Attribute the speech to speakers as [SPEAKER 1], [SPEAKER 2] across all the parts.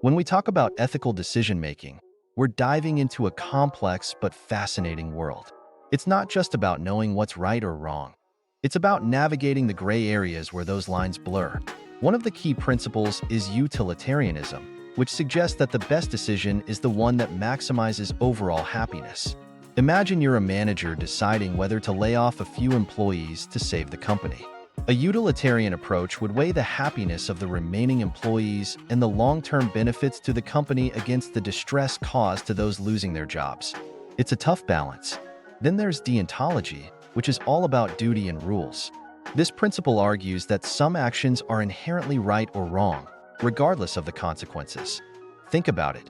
[SPEAKER 1] When we talk about ethical decision-making, we're diving into a complex but fascinating world. It's not just about knowing what's right or wrong. It's about navigating the gray areas where those lines blur. One of the key principles is utilitarianism, which suggests that the best decision is the one that maximizes overall happiness. Imagine you're a manager deciding whether to lay off a few employees to save the company. A utilitarian approach would weigh the happiness of the remaining employees and the long-term benefits to the company against the distress caused to those losing their jobs. It's a tough balance. Then there's deontology, which is all about duty and rules. This principle argues that some actions are inherently right or wrong, regardless of the consequences. Think about it.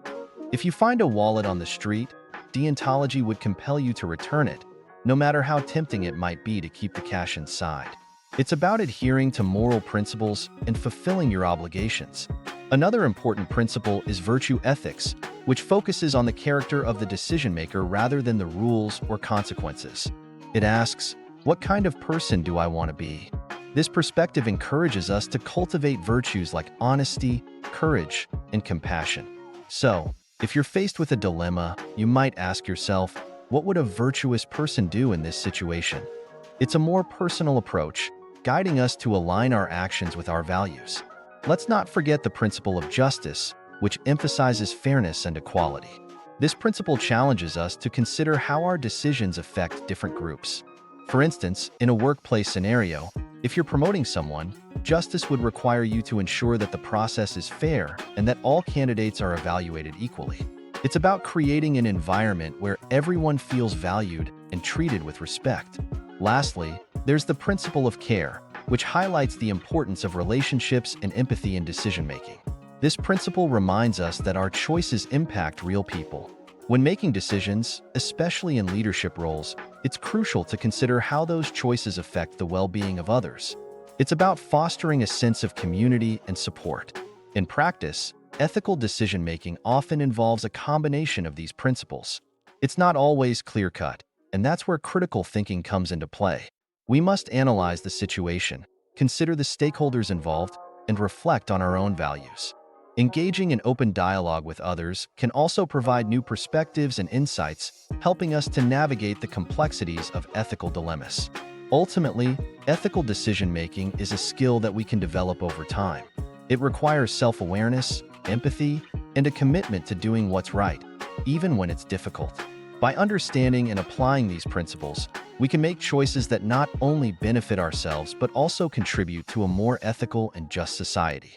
[SPEAKER 1] If you find a wallet on the street, deontology would compel you to return it, no matter how tempting it might be to keep the cash inside. It's about adhering to moral principles and fulfilling your obligations. Another important principle is virtue ethics, which focuses on the character of the decision-maker rather than the rules or consequences. It asks, what kind of person do I want to be? This perspective encourages us to cultivate virtues like honesty, courage, and compassion. So, if you're faced with a dilemma, you might ask yourself, what would a virtuous person do in this situation? It's a more personal approach, guiding us to align our actions with our values. Let's not forget the principle of justice, which emphasizes fairness and equality. This principle challenges us to consider how our decisions affect different groups. For instance, in a workplace scenario, if you're promoting someone, justice would require you to ensure that the process is fair and that all candidates are evaluated equally. It's about creating an environment where everyone feels valued and treated with respect. Lastly, there's the principle of care, which highlights the importance of relationships and empathy in decision-making. This principle reminds us that our choices impact real people. When making decisions, especially in leadership roles, it's crucial to consider how those choices affect the well-being of others. It's about fostering a sense of community and support. In practice, ethical decision-making often involves a combination of these principles. It's not always clear-cut, and that's where critical thinking comes into play. We must analyze the situation, consider the stakeholders involved, and reflect on our own values. Engaging in open dialogue with others can also provide new perspectives and insights, helping us to navigate the complexities of ethical dilemmas. Ultimately, ethical decision-making is a skill that we can develop over time. It requires self-awareness, empathy, and a commitment to doing what's right, even when it's difficult. By understanding and applying these principles, we can make choices that not only benefit ourselves but also contribute to a more ethical and just society.